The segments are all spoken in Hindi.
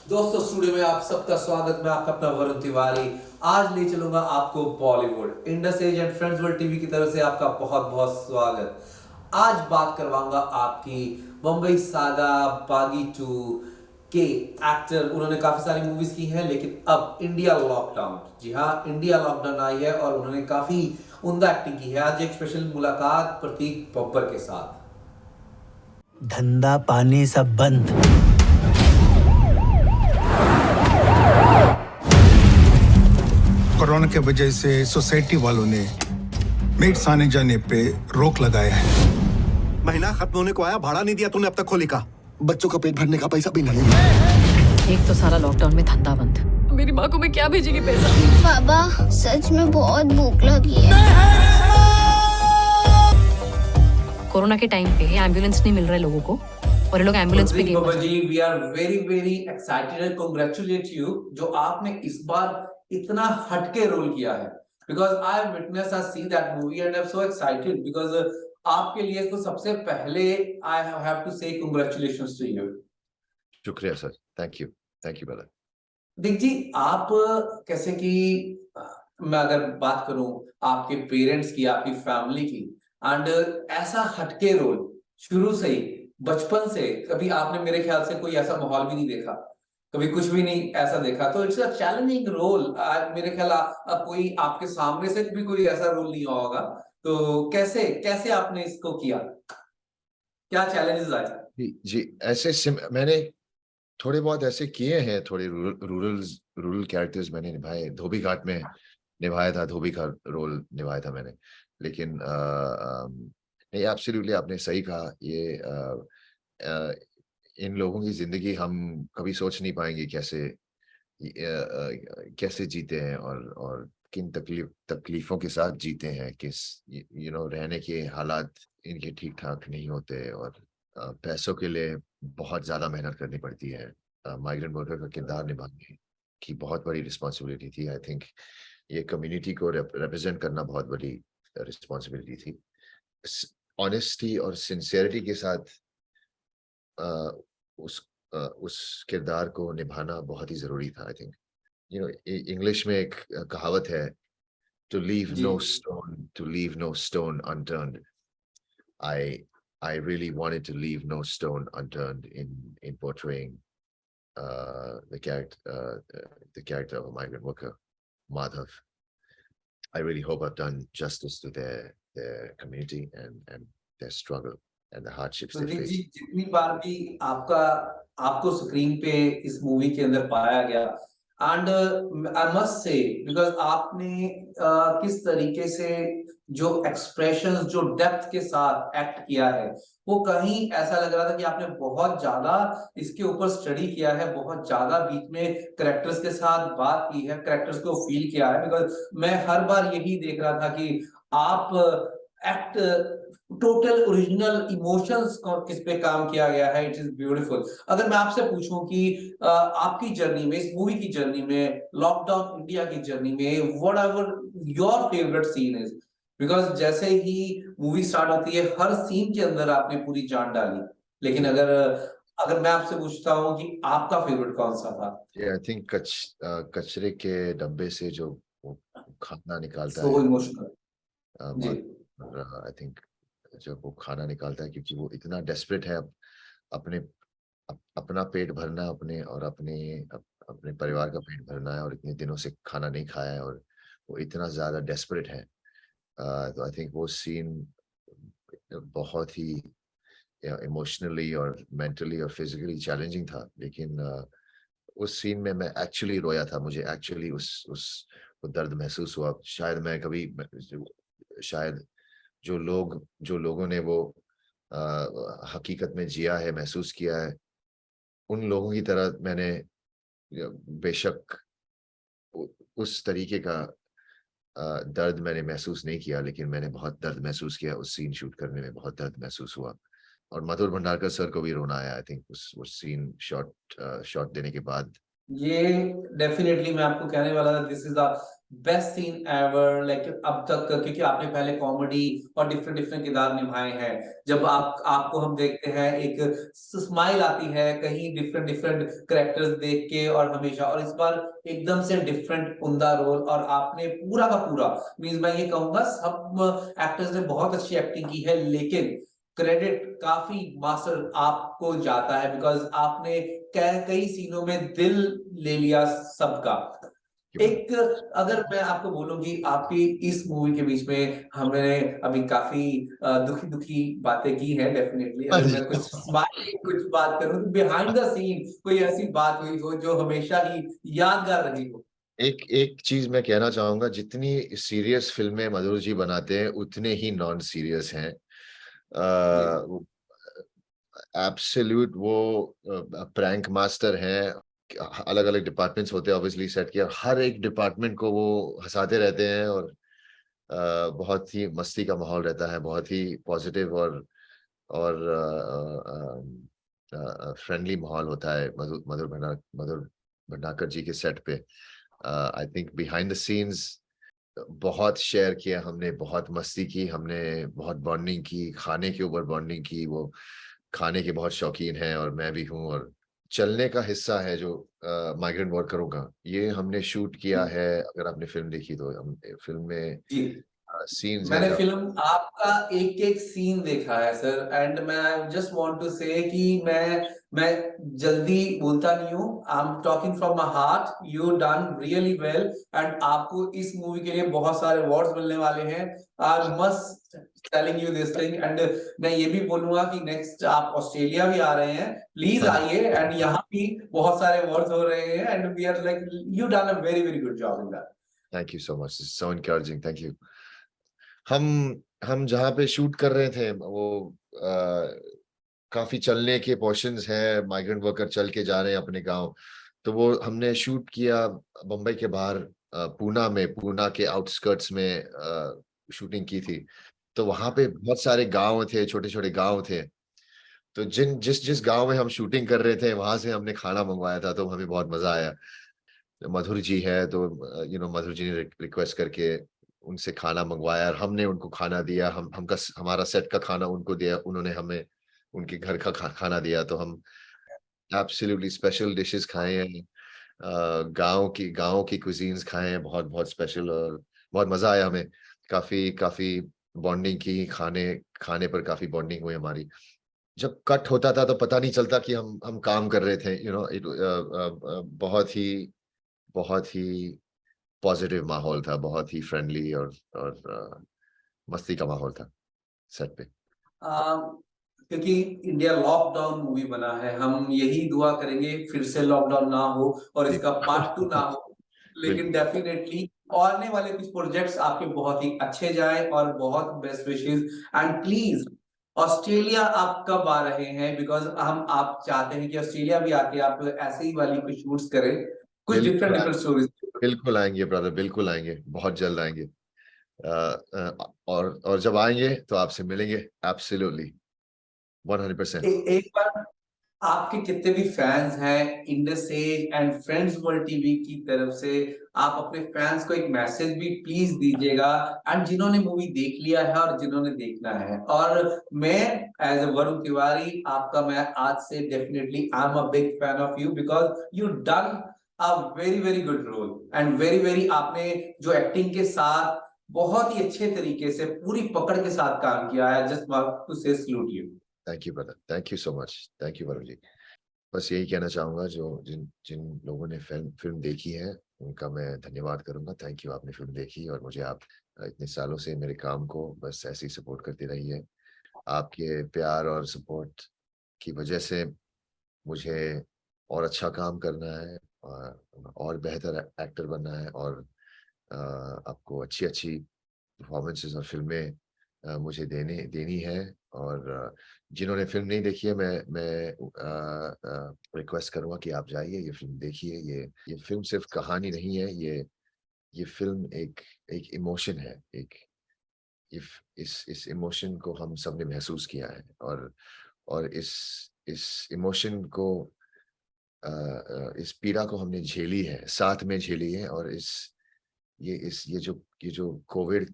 दोस्तों स्टूडियो में आप सबका स्वागत। मैं आपका अपना वरुण तिवारी आज ले चलूंगा आपको Bollywood Indus Age and Friends World TV की तरफ से आपका बहुत बहुत स्वागत। आज बात करवाऊंगा आपकी मुंबई सागा बागी 2 के एक्टर। उन्होंने काफी सारी मूवीज की हैं, लेकिन अब इंडिया लॉकडाउन, जी हाँ इंडिया लॉकडाउन आई है और उन्होंने काफी उम्दा एक्टिंग की है। आज एक स्पेशल मुलाकात प्रतीक बब्बर के साथ। धंधा पानी सब बंद। कोरोना के वजह से सोसाइटी वालों ने मेट्स आने जाने पे रोक लगाया है। महीना खत्म होने को आया, भाड़ा नहीं दिया तूने अब तक खोली का। बच्चों का पेट भरने का पैसा भी नहीं है। एक तो सारा लॉकडाउन में धंधा बंद। मेरी माँ को मैं क्या भेजेगी पैसा? बाबा सच में बहुत भूख लगी है। कोरोना के टाइम पे एम्बुलेंस नहीं मिल रहा है लोगों को और ये लोग एम्बुलेंस पे प्रतीक गेम Babbar ji, we are very very excited and congratulate you जो आपने इस बार इतना हटके रोल किया है। Because I have witness, I see that movie and I am so excited because आपके लिए तो सबसे पहले I have to say congratulations to you. शुक्रिया सर, थैंक यू ब्रदर। देख जी, आप कैसे कि मैं अगर बात करूं आपके पेरेंट्स की, आपकी फैमिली की, एंड ऐसा हटके रोल शुरू से ही बचपन से कभी आपने मेरे ख्याल से कोई ऐसा माहौल भी नहीं देखा, कभी कुछ भी नहीं ऐसा देखा, तो इट्स अ चैलेंजिंग रोल। मेरे ख्याल कोई आपके सामने से भी कोई ऐसा रोल नहीं हुआ होगा, तो कैसे कैसे आपने इसको किया, क्या चैलेंजेस आए? जी ऐसे मैंने थोड़े बहुत ऐसे किए हैं, थोड़े रूरल कैरेक्टर्स मैंने निभाए। धोबी घाट में निभाया था, धोबी का रोल निभाया था मैंने। लेकिन नहीं, एब्सोल्युटली आपने सही कहा। ये इन लोगों की जिंदगी हम कभी सोच नहीं पाएंगे कैसे जीते हैं और किन तकलीफों के साथ जीते हैं। किस रहने के हालात इनके ठीक ठाक नहीं होते और पैसों के लिए बहुत ज्यादा मेहनत करनी पड़ती है। माइग्रेंट वर्कर का किरदार निभाने की बहुत बड़ी रिस्पॉन्सिबिलिटी थी। आई थिंक ये कम्युनिटी को रिप्रेजेंट करना बहुत बड़ी रिस्पॉन्सिबिलिटी थी। ऑनेस्टी और सिंसियरिटी के साथ उस किरदार को निभाना बहुत ही जरूरी था। आई थिंक इंग्लिश में एक कहावत है, to leave no stone unturned. I really wanted to leave no stone unturned in portraying the character of a migrant worker, Madhav. I really hope I've done justice to their community and their struggle and the hardships they face. जितनी बार भी आपको स्क्रीन पे इस मूवी के अंदर पाया गया, and I must say because आपने किस तरीके से जो एक्सप्रेशंस, जो डेप्थ के साथ एक्ट किया है, वो कहीं ऐसा लग रहा था कि आपने बहुत ज्यादा इसके ऊपर स्टडी किया है, बहुत ज्यादा बीच में करेक्टर्स के साथ बात की है, करेक्टर्स को फील किया है। बिकॉज मैं हर बार यही देख रहा था कि आप एक्ट टोटल ओरिजिनल इमोशंस किस पे काम किया गया है। It is beautiful. अगर मैं आपसे पूछूं कि आपकी जर्नी में, इस मूवी की जर्नी में, लॉकडाउन इंडिया की जर्नी में, whatever your favourite scene is, because जैसे ही मूवी स्टार्ट होती है हर सीन के अंदर आपने पूरी जान डाली, लेकिन अगर मैं आपसे पूछता हूँ कि आपका फेवरेट कौन सा था? आई थिंक कचरे के डब्बे से जो वो खाना निकालता सो है, इमोशनल जी। आई थिंक जब वो खाना निकालता है, क्योंकि वो इतना डेस्परेट है अपने अपना पेट भरना, अपने परिवार का पेट भरना है, और इतने दिनों से खाना नहीं खाया है और वो इतना ज्यादा डेस्परेट है। तो आई थिंक वो सीन बहुत ही इमोशनली और मेंटली और फिजिकली चैलेंजिंग था। लेकिन उस सीन में मैं एक्चुअली रोया था। मुझे एक्चुअली वो दर्द महसूस हुआ। शायद जो लोगों ने वो हकीकत में जिया है, महसूस किया है, उन लोगों की तरह मैंने बेशक उस तरीके का दर्द मैंने महसूस नहीं किया, लेकिन मैंने बहुत दर्द महसूस किया। उस सीन शूट करने में बहुत दर्द महसूस हुआ और मधुर भंडारकर सर को भी रोना आया। आई थिंक उस सीन शॉट देने के बाद ये डेफिनेटली मैं आपको कहने वाला था, this is the best scene ever, like अब तक, क्योंकि आपने पहले कॉमेडी और डिफरेंट डिफरेंट किरदार निभाए हैं। जब आपको हम देखते हैं, एक स्माइल आती है कहीं डिफरेंट डिफरेंट कैरेक्टर्स देख के, और हमेशा, और इस बार एकदम से डिफरेंट उम्दा रोल, और आपने पूरा का पूरा, मींस मैं ये कहूंगा सब एक्टर्स ने बहुत अच्छी एक्टिंग की है, लेकिन क्रेडिट काफी मास्टर आपको जाता है, बिकॉज आपने कई सीनों में दिल ले लिया सबका। एक, अगर मैं आपको बोलूं कि आपकी इस मूवी के बीच में हमने अभी काफी दुखी दुखी बातें की है, डेफिनेटली अगर मैं कुछ बात करूं तो बिहाइंड द सीन कोई ऐसी बात हुई हो जो हमेशा ही यादगार रही हो। एक एक चीज मैं कहना चाहूंगा, जितनी सीरियस फिल्में मधुर जी बनाते हैं उतने ही नॉन सीरियस हैं। जी एब्सोल्यूट वो प्रैंक मास्टर हैं। अलग अलग डिपार्टमेंट्स होते हैं ऑब्वियसली सेट के, और हर एक डिपार्टमेंट को वो हंसाते रहते हैं, और बहुत ही मस्ती का माहौल रहता है, बहुत ही पॉजिटिव और फ्रेंडली माहौल होता है मधुर भंडारकर जी के सेट पे। I think behind the scenes बहुत शेयर किया हमने, बहुत मस्ती की हमने, बहुत बॉन्डिंग की, खाने के ऊपर बॉन्डिंग की। वो खाने के बहुत शौकीन हैं और मैं भी हूँ। और चलने का हिस्सा है जो माइग्रेंट वर्करों का, ये हमने शूट किया है। अगर आपने फिल्म देखी तो हम फिल्म में जी सीन्स हैं मैंने जहाँ फिल्म आपका एक एक सीन देखा है सर, एंड मैं जस्ट वांट टू से कि मैं जल्दी बोलता नहीं हूँ, I am talking from my heart, you done really well, and आपको इस मूवी के लिए बहुत सारे अवार्ड्स मिलने वाले हैं। I must telling you this thing, and मैं ये भी बोलूंगा कि नेक्स्ट आप ऑस्ट्रेलिया भी आ रहे हैं, प्लीज आइए, एंड यहाँ भी बहुत सारे अवार्ड्स हो रहे हैं, and we are like, you done a very very good job in that. Thank you so much, so encouraging, thank you. हम हम जहाँ पे शूट कर रहे थे वो काफी चलने के पोर्शंस हैं, माइग्रेंट वर्कर चल के जा रहे हैं अपने गांव। तो वो हमने शूट किया बम्बई के बाहर, पूना में, पूना के आउटस्कर्ट्स में शूटिंग की थी। तो वहां पे बहुत सारे गांव थे, छोटे छोटे गांव थे। तो जिस जिस गांव में हम शूटिंग कर रहे थे वहां से हमने खाना मंगवाया था, तो हमें बहुत मजा आया। मधुर जी है तो मधुर जी ने रिक्वेस्ट करके उनसे खाना मंगवाया, और हमने उनको खाना दिया। हमारा सेट का खाना उनको दिया, उन्होंने हमें उनके घर का खाना दिया। तो हम एब्सोल्युटली स्पेशल डिशेस खाए हैं, गाँव की कुजीन्स खाए हैं, बहुत बहुत स्पेशल, और बहुत मजा आया हमें। काफी काफी बॉन्डिंग की, खाने खाने पर काफी बॉन्डिंग हुई हमारी। जब कट होता था तो पता नहीं चलता कि हम काम कर रहे थे, बहुत ही पॉजिटिव माहौल था, बहुत ही फ्रेंडली और मस्ती का माहौल था सेट पे। क्योंकि इंडिया लॉकडाउन मूवी बना है, हम यही दुआ करेंगे फिर से लॉकडाउन ना हो और जी। इसका पार्ट 2 ना हो, लेकिन बिल्कुल। डेफिनेटली आने वाले कुछ प्रोजेक्ट्स आपके बहुत ही अच्छे जाएं, और बहुत best wishes, and please Australia आप कब आ रहे हैं, बिकॉज आप चाहते हैं कि ऑस्ट्रेलिया भी आके आप ऐसे ही वाली कुछ शूट्स करें, कुछ डिफरेंट बिल्कुल डिफरेंट स्टोरीज। बिल्कुल आएंगे ब्रदर, बिल्कुल आएंगे, बहुत जल्द आएंगे। और जब आएंगे तो आपसे मिलेंगे, एब्सोल्युटली 100%। एक बार, आपके कितने भी फैंस हैं Indus Age and Friends World TV की तरफ से, आप अपने फैंस को एक मैसेज भी प्लीज दीजिएगा, एंड जिन्होंने मूवी देख लिया है और जिन्होंने देखना है। और मैं एज ए वरुण तिवारी आपका, मैं आज से definitely I am a big fan of you, because you done a very very good role, and very very, आपने जो एक्टिंग के साथ बहुत ही अच्छे तरीके से पूरी पकड़ के साथ काम किया है, just want to say salute you. Thank you brother, thank you so much, thank you Varun ji. बस यही कहना चाहूंगा, जो जिन जिन लोगों ने फिल्म देखी है उनका मैं धन्यवाद करूंगा। थैंक यू, आपने फिल्म देखी और मुझे आप इतने सालों से मेरे काम को बस ऐसे ही सपोर्ट करती रही है। आपके प्यार और सपोर्ट की वजह से मुझे और अच्छा काम करना है, और बेहतर एक्टर बनना है, और आपको अच्छी अच्छी परफॉर्मेंसेस और फिल्में मुझे देनी है। और जिन्होंने फिल्म नहीं देखी है, मैं रिक्वेस्ट करूंगा कि आप जाइए, ये फिल्म देखिए। ये फिल्म सिर्फ कहानी नहीं है, ये फिल्म एक एक इमोशन है। एक इस इमोशन को हम सब ने महसूस किया है, और इस इमोशन को इस पीड़ा को हमने झेली है, साथ में झेली है, और ये जो कोविड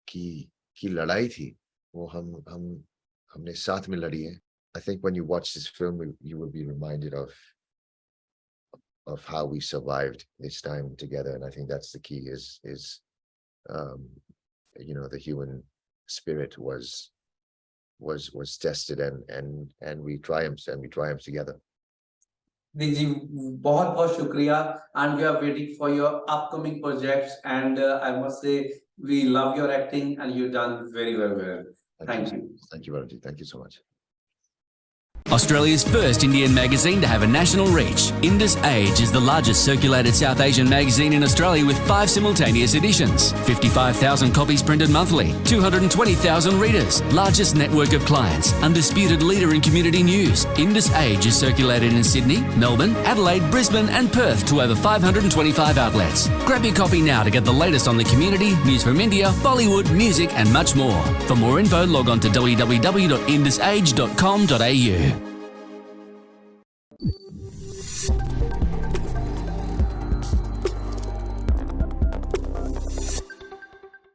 की लड़ाई थी वो हमने साथ में लड़ी है. I think when you watch this film, you will be reminded of how we survived this time together, and I think that's the key. Is the human spirit was tested, and we triumphed together. जी बहुत बहुत शुक्रिया and we are waiting for your upcoming projects and I must say we love your acting and you've done very well. Thank you. Thank you, Varunji. Thank you so much. Australia's first Indian magazine to have a national reach, Indus Age is the largest circulated South Asian magazine in Australia with 5 simultaneous editions, 55,000 copies printed monthly, 220,000 readers, largest network of clients, undisputed leader in community news. Indus Age is circulated in Sydney, Melbourne, Adelaide, Brisbane and Perth to over 525 outlets. Grab your copy now to get the latest on the community, news from India, Bollywood, music and much more. For more info, log on to www.indusage.com.au.